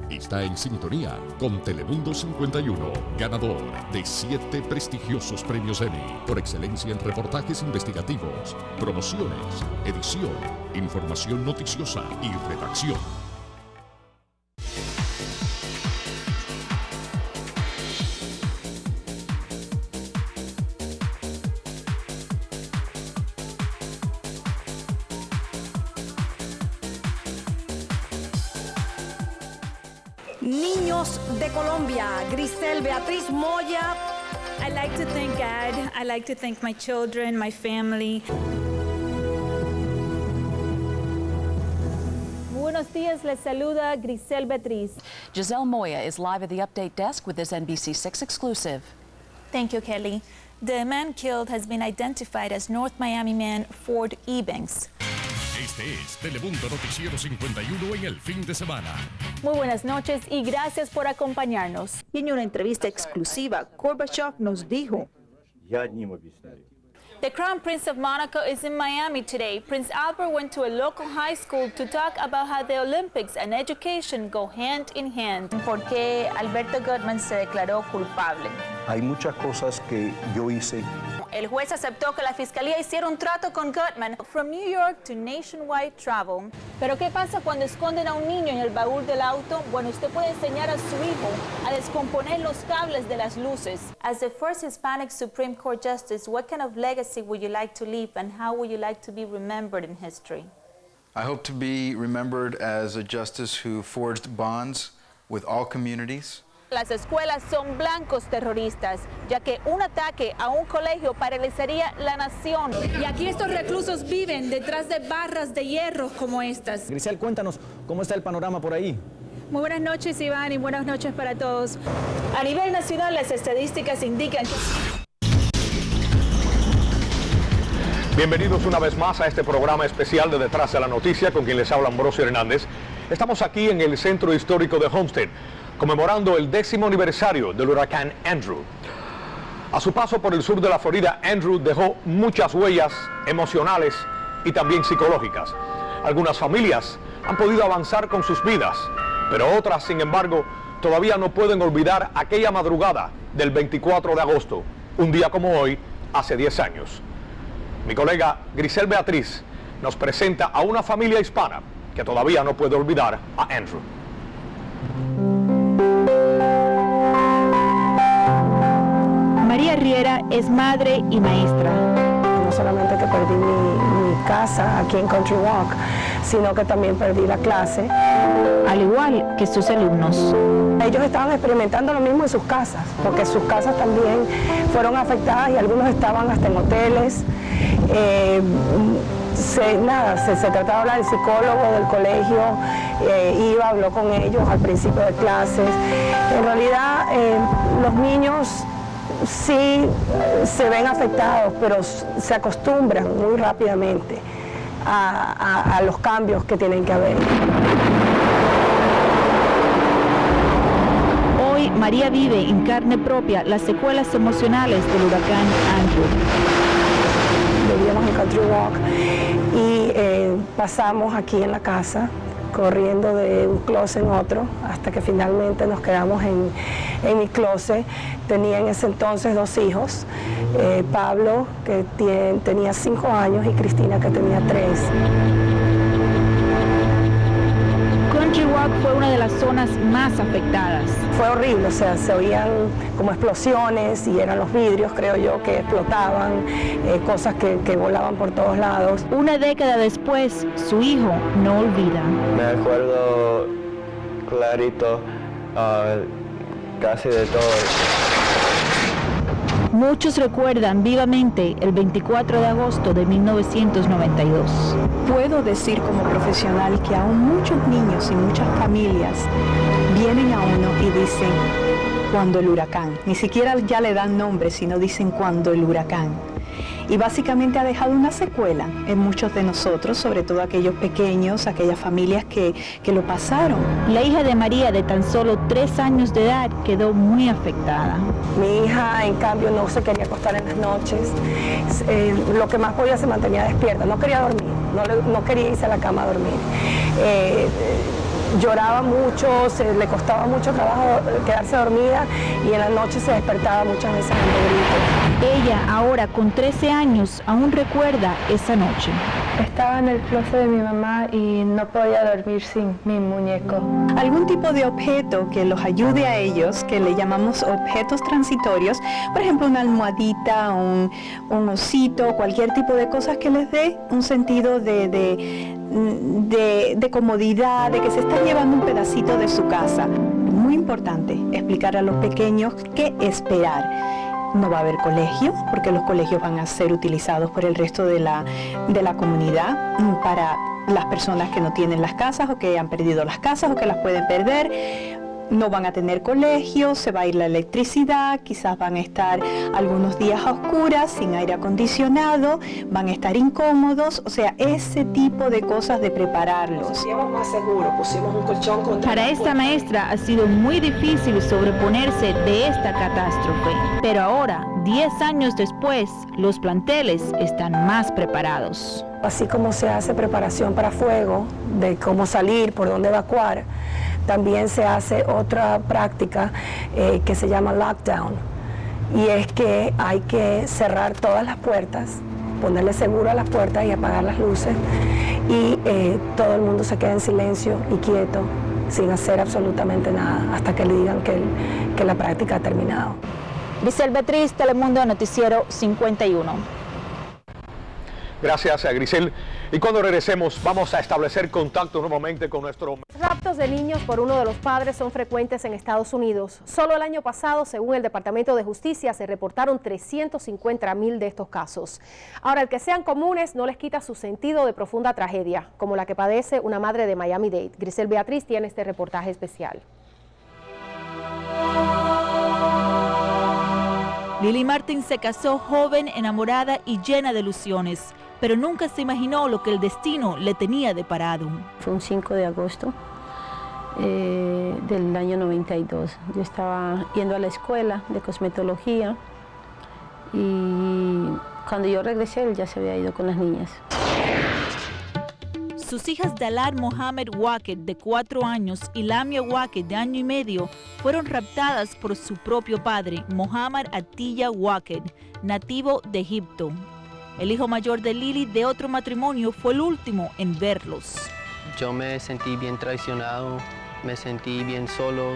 Está en sintonía con Telemundo 51, ganador de 7 prestigiosos premios Emmy por excelencia en reportajes investigativos, promociones, edición, información noticiosa y redacción. Niños de Colombia, Grisel Beatriz Moya. I like to thank God. I like to thank my children, my family. Buenos días, les saluda Grisel Beatriz. Giselle Moya is live at the Update Desk with this NBC6 exclusive. Thank you, Kelly. The man killed has been identified as North Miami man Ford Ebanks. Este es Telemundo Noticiero 51 en el fin de semana. Muy buenas noches y gracias por acompañarnos. Y en una entrevista exclusiva, Gorbachev nos dijo: The Crown Prince of Monaco is in Miami today. Prince Albert went to a local high school to talk about how the Olympics and education go hand in hand. ¿Por qué Alberto Gutman se declaró culpable? Hay muchas cosas que yo hice. El juez aceptó que la fiscalía hiciera un trato con Gutman. From New York to nationwide travel. Pero ¿qué pasa cuando esconden a un niño en el baúl del auto? Bueno, usted puede enseñar a su hijo a descomponer los cables de las luces. As the first Hispanic Supreme Court Justice, what kind of legacy would you like to leave and how would you like to be remembered in history? I hope to be remembered as a justice who forged bonds with all communities. Las escuelas son blancos terroristas, ya que un ataque a un colegio paralizaría la nación. Y aquí estos reclusos viven detrás de barras de hierro como estas. Grisel, cuéntanos cómo está el panorama por ahí. Muy buenas noches, Iván, y buenas noches para todos. A nivel nacional, las estadísticas indican que... Bienvenidos una vez más a este programa especial de Detrás de la Noticia, con quien les habla Ambrosio Hernández. Estamos aquí en el Centro Histórico de Homestead, conmemorando el 10º aniversario del huracán Andrew. A su paso por el sur de la Florida, Andrew dejó muchas huellas emocionales y también psicológicas. Algunas familias han podido avanzar con sus vidas, pero otras, sin embargo, todavía no pueden olvidar aquella madrugada del 24 de agosto, un día como hoy, hace 10 años. Mi colega Grisel Beatriz nos presenta a una familia hispana que todavía no puede olvidar a Andrew. María Riera es madre y maestra. No solamente que perdí mi casa aquí en Country Walk, sino que también perdí la clase. Al igual que sus alumnos. Ellos estaban experimentando lo mismo en sus casas, porque sus casas también fueron afectadas y algunos estaban hasta en hoteles. Se trataba de hablar, el psicólogo del colegio habló con ellos al principio de clases. En realidad, los niños sí se ven afectados, pero se acostumbran muy rápidamente a los cambios que tienen que haber. Hoy María vive en carne propia las secuelas emocionales del huracán Andrew. Vivíamos en Country Walk y pasamos aquí en la casa, corriendo de un closet en otro, hasta que finalmente nos quedamos en mi closet. Tenía en ese entonces 2 hijos, Pablo, que tenía 5 años, y Cristina, que tenía 3. Country Walk fue una de las zonas más afectadas. Fue horrible, o sea, se oían como explosiones y eran los vidrios, creo yo, que explotaban, cosas que volaban por todos lados. Una década después, su hijo no olvida. Me acuerdo clarito casi de todo. Muchos recuerdan vivamente el 24 de agosto de 1992. Puedo decir como profesional que aún muchos niños y muchas familias vienen a uno y dicen cuando el huracán, ni siquiera ya le dan nombre, sino dicen cuando el huracán. Y básicamente ha dejado una secuela en muchos de nosotros, sobre todo aquellos pequeños, aquellas familias que lo pasaron. La hija de María, de tan solo 3 años de edad, quedó muy afectada. Mi hija, en cambio, no se quería acostar en las noches. Lo que más podía, se mantenía despierta. No quería dormir, no quería irse a la cama a dormir. lloraba mucho, le costaba mucho trabajo quedarse dormida y en la noche se despertaba muchas veces dando gritos. Ella, ahora con 13 años, aún recuerda esa noche. Estaba en el closet de mi mamá y no podía dormir sin mi muñeco. Algún tipo de objeto que los ayude a ellos, que le llamamos objetos transitorios, por ejemplo una almohadita, un osito, cualquier tipo de cosas que les dé un sentido de comodidad, de que se están llevando un pedacito de su casa. Muy importante explicar a los pequeños qué esperar. No va a haber colegio, porque los colegios van a ser utilizados por el resto de la comunidad para las personas que no tienen las casas o que han perdido las casas o que las pueden perder. No van a tener colegio, se va a ir la electricidad, quizás van a estar algunos días a oscuras, sin aire acondicionado, van a estar incómodos, o sea, ese tipo de cosas de prepararlos. Pusimos más seguro, pusimos un colchón contra... Para esta maestra ha sido muy difícil sobreponerse de esta catástrofe, pero ahora, 10 años después, los planteles están más preparados. Así como se hace preparación para fuego, de cómo salir, por dónde evacuar, también se hace otra práctica que se llama lockdown, y es que hay que cerrar todas las puertas, ponerle seguro a las puertas y apagar las luces, y todo el mundo se queda en silencio y quieto, sin hacer absolutamente nada, hasta que le digan que la práctica ha terminado. Grisel Beatriz, Telemundo Noticiero 51. Gracias a Grisel. Y cuando regresemos vamos a establecer contacto nuevamente con nuestro... Raptos de niños por uno de los padres son frecuentes en Estados Unidos. Solo el año pasado, según el Departamento de Justicia, se reportaron 350,000 de estos casos. Ahora, el que sean comunes no les quita su sentido de profunda tragedia, como la que padece una madre de Miami-Dade. Grisel Beatriz tiene este reportaje especial. Lily Martin se casó joven, enamorada y llena de ilusiones, pero nunca se imaginó lo que el destino le tenía deparado. Fue un 5 de agosto del año 92. Yo estaba yendo a la escuela de cosmetología y cuando yo regresé él ya se había ido con las niñas. Sus hijas Dalar Mohamed Wacked, de 4 años, y Lamia Wacked, de año y medio, fueron raptadas por su propio padre, Mohamed Atiyah Wacked, nativo de Egipto. El hijo mayor de Lily, de otro matrimonio, fue el último en verlos. Yo me sentí bien traicionado, me sentí bien solo,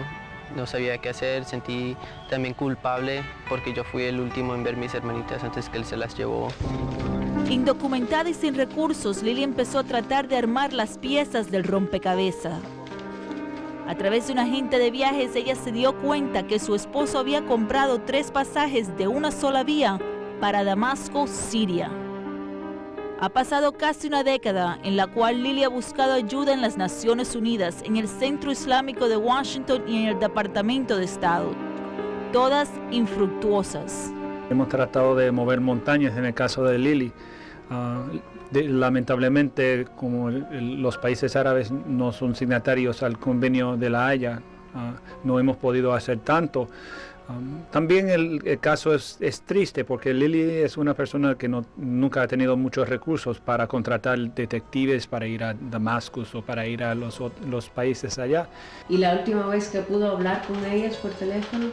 no sabía qué hacer, sentí también culpable porque yo fui el último en ver mis hermanitas antes que él se las llevó. Indocumentada y sin recursos, Lily empezó a tratar de armar las piezas del rompecabezas. A través de un agente de viajes, ella se dio cuenta que su esposo había comprado 3 pasajes de una sola vía para Damasco, Siria. Ha pasado casi una década en la cual Lily ha buscado ayuda en las Naciones Unidas, en el Centro Islámico de Washington y en el Departamento de Estado. Todas infructuosas. Hemos tratado de mover montañas en el caso de Lily. Lamentablemente, como los países árabes no son signatarios al convenio de La Haya, no hemos podido hacer tanto. También el caso es triste porque Lily es una persona que nunca ha tenido muchos recursos para contratar detectives para ir a Damascus o para ir a los países allá. Y la última vez que pudo hablar con ellas por teléfono...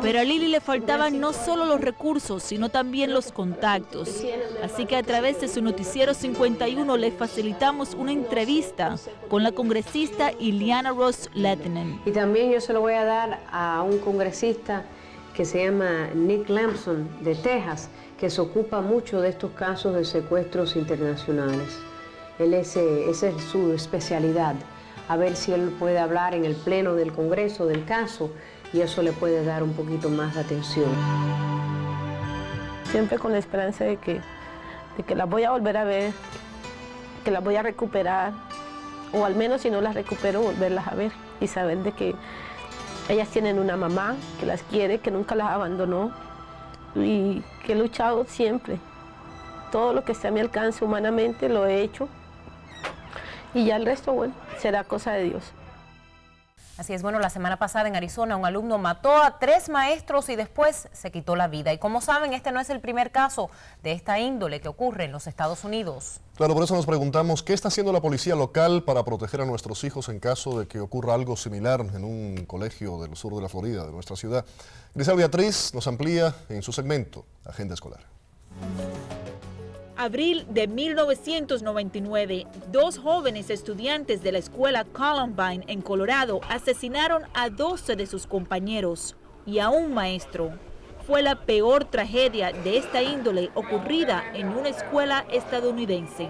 Pero a Lily le faltaban no solo los recursos, sino también los contactos. Así que a través de su Noticiero 51 le facilitamos una entrevista con la congresista Ileana Ros-Lehtinen. Y también yo se lo voy a dar a un congresista que se llama Nick Lampson, de Texas, que se ocupa mucho de estos casos de secuestros internacionales. Esa es su especialidad, a ver si él puede hablar en el pleno del Congreso del caso y eso le puede dar un poquito más de atención. Siempre con la esperanza de que las voy a volver a ver, que las voy a recuperar, o al menos si no las recupero, volverlas a ver y saber de que ellas tienen una mamá que las quiere, que nunca las abandonó y que he luchado siempre. Todo lo que esté a mi alcance humanamente lo he hecho y ya el resto, bueno, será cosa de Dios. Así es, bueno, la semana pasada en Arizona un alumno mató a 3 maestros y después se quitó la vida. Y como saben, este no es el primer caso de esta índole que ocurre en los Estados Unidos. Claro, por eso nos preguntamos qué está haciendo la policía local para proteger a nuestros hijos en caso de que ocurra algo similar en un colegio del sur de la Florida, de nuestra ciudad. Grisel Beatriz nos amplía en su segmento Agenda Escolar. Abril de 1999, 2 jóvenes estudiantes de la escuela Columbine en Colorado asesinaron a 12 de sus compañeros y a un maestro. Fue la peor tragedia de esta índole ocurrida en una escuela estadounidense.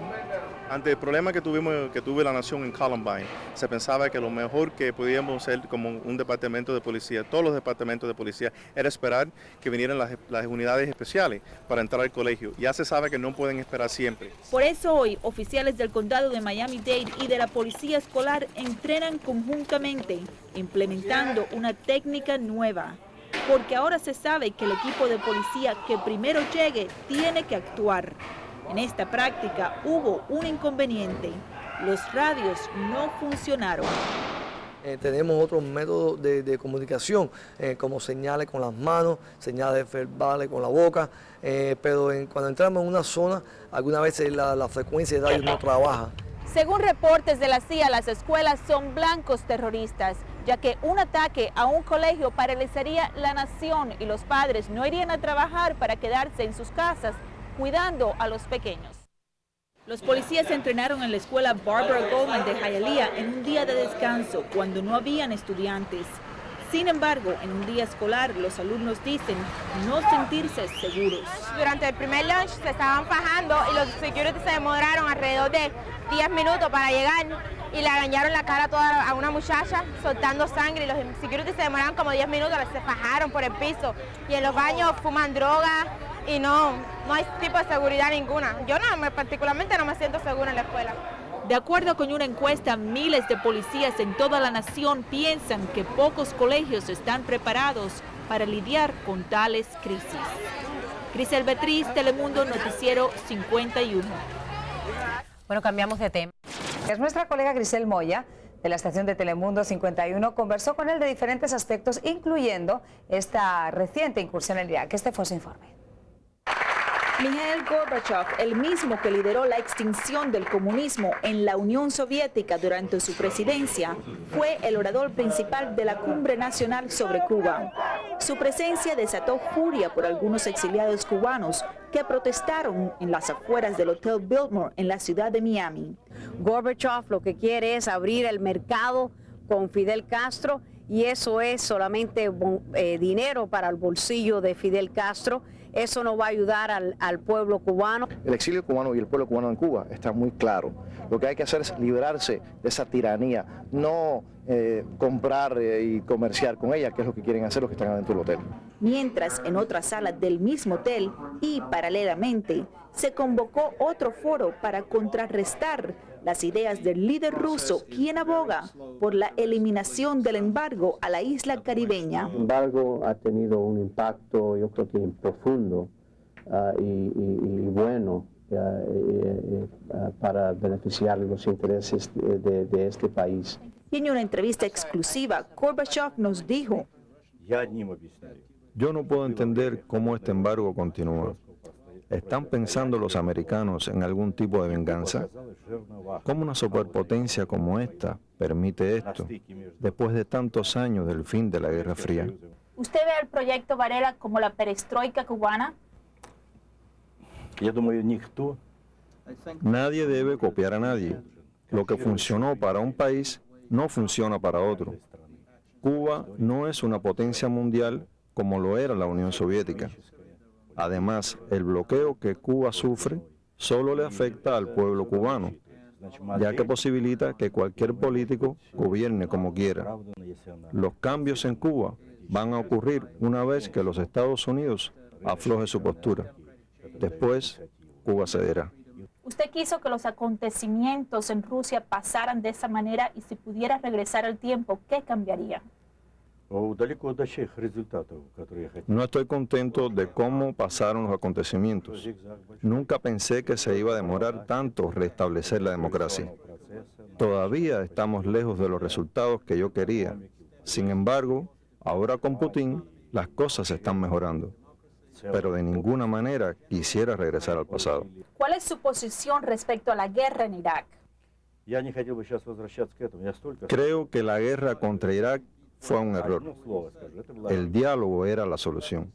Ante el problema que tuve la nación en Columbine, se pensaba que lo mejor que podíamos hacer como un departamento de policía, todos los departamentos de policía, era esperar que vinieran las unidades especiales para entrar al colegio. Ya se sabe que no pueden esperar siempre. Por eso hoy, oficiales del condado de Miami-Dade y de la policía escolar entrenan conjuntamente, implementando una técnica nueva. Porque ahora se sabe que el equipo de policía que primero llegue tiene que actuar. En esta práctica hubo un inconveniente. Los radios no funcionaron. Tenemos otros métodos de comunicación, como señales con las manos, señales verbales con la boca, pero cuando entramos en una zona, algunas veces la frecuencia de radio no trabaja. Según reportes de la CIA, las escuelas son blancos terroristas, ya que un ataque a un colegio paralizaría la nación y los padres no irían a trabajar para quedarse en sus casas cuidando a los pequeños. Los policías se entrenaron en la escuela Barbara Goldman de Hialeah en un día de descanso cuando no habían estudiantes. Sin embargo, en un día escolar, los alumnos dicen no sentirse seguros. Durante el primer lunch se estaban fajando y los security se demoraron alrededor de 10 minutos para llegar y le arañaron la cara a una muchacha soltando sangre y los security se demoraron como 10 minutos, se fajaron por el piso y en los baños fuman droga y no hay tipo de seguridad ninguna. Yo particularmente no me siento segura en la escuela. De acuerdo con una encuesta, miles de policías en toda la nación piensan que pocos colegios están preparados para lidiar con tales crisis. Grisel Beatriz, Telemundo, Noticiero 51. Bueno, cambiamos de tema. Es nuestra colega Grisel Moya, de la estación de Telemundo 51, conversó con él de diferentes aspectos, incluyendo esta reciente incursión en Irak. Este fue su informe. Mikhail Gorbachev, el mismo que lideró la extinción del comunismo en la Unión Soviética durante su presidencia, fue el orador principal de la Cumbre Nacional sobre Cuba. Su presencia desató furia por algunos exiliados cubanos que protestaron en las afueras del Hotel Biltmore en la ciudad de Miami. Gorbachev lo que quiere es abrir el mercado con Fidel Castro y eso es solamente dinero para el bolsillo de Fidel Castro. Eso no va a ayudar al pueblo cubano. El exilio cubano y el pueblo cubano en Cuba está muy claro. Lo que hay que hacer es librarse de esa tiranía, no comprar y comerciar con ella, que es lo que quieren hacer los que están adentro del hotel. Mientras en otra sala del mismo hotel y paralelamente se convocó otro foro para contrarrestar las ideas del líder ruso, quien aboga por la eliminación del embargo a la isla caribeña. El embargo ha tenido un impacto, yo creo que profundo y bueno para beneficiar los intereses de este país. Y en una entrevista exclusiva, Gorbachev nos dijo: yo no puedo entender cómo este embargo continúa. ¿Están pensando los americanos en algún tipo de venganza? ¿Cómo una superpotencia como esta permite esto, después de tantos años del fin de la Guerra Fría? ¿Usted ve el proyecto Varela como la perestroika cubana? Nadie debe copiar a nadie. Lo que funcionó para un país no funciona para otro. Cuba no es una potencia mundial como lo era la Unión Soviética. Además, el bloqueo que Cuba sufre solo le afecta al pueblo cubano, ya que posibilita que cualquier político gobierne como quiera. Los cambios en Cuba van a ocurrir una vez que los Estados Unidos afloje su postura. Después, Cuba cederá. ¿Usted quiso que los acontecimientos en Rusia pasaran de esa manera y si pudiera regresar al tiempo, qué cambiaría? No estoy contento de cómo pasaron los acontecimientos. Nunca pensé que se iba a demorar tanto restablecer la democracia. Todavía estamos lejos de los resultados que yo quería. Sin embargo, ahora con Putin, las cosas están mejorando. Pero de ninguna manera quisiera regresar al pasado. ¿Cuál es su posición respecto a la guerra en Irak? Creo que la guerra contra Irak fue un error. El diálogo era la solución.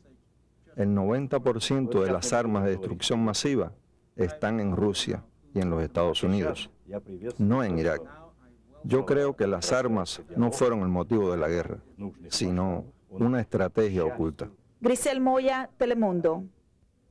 El 90% de las armas de destrucción masiva están en Rusia y en los Estados Unidos, no en Irak. Yo creo que las armas no fueron el motivo de la guerra, sino una estrategia oculta. Grisel Moya, Telemundo.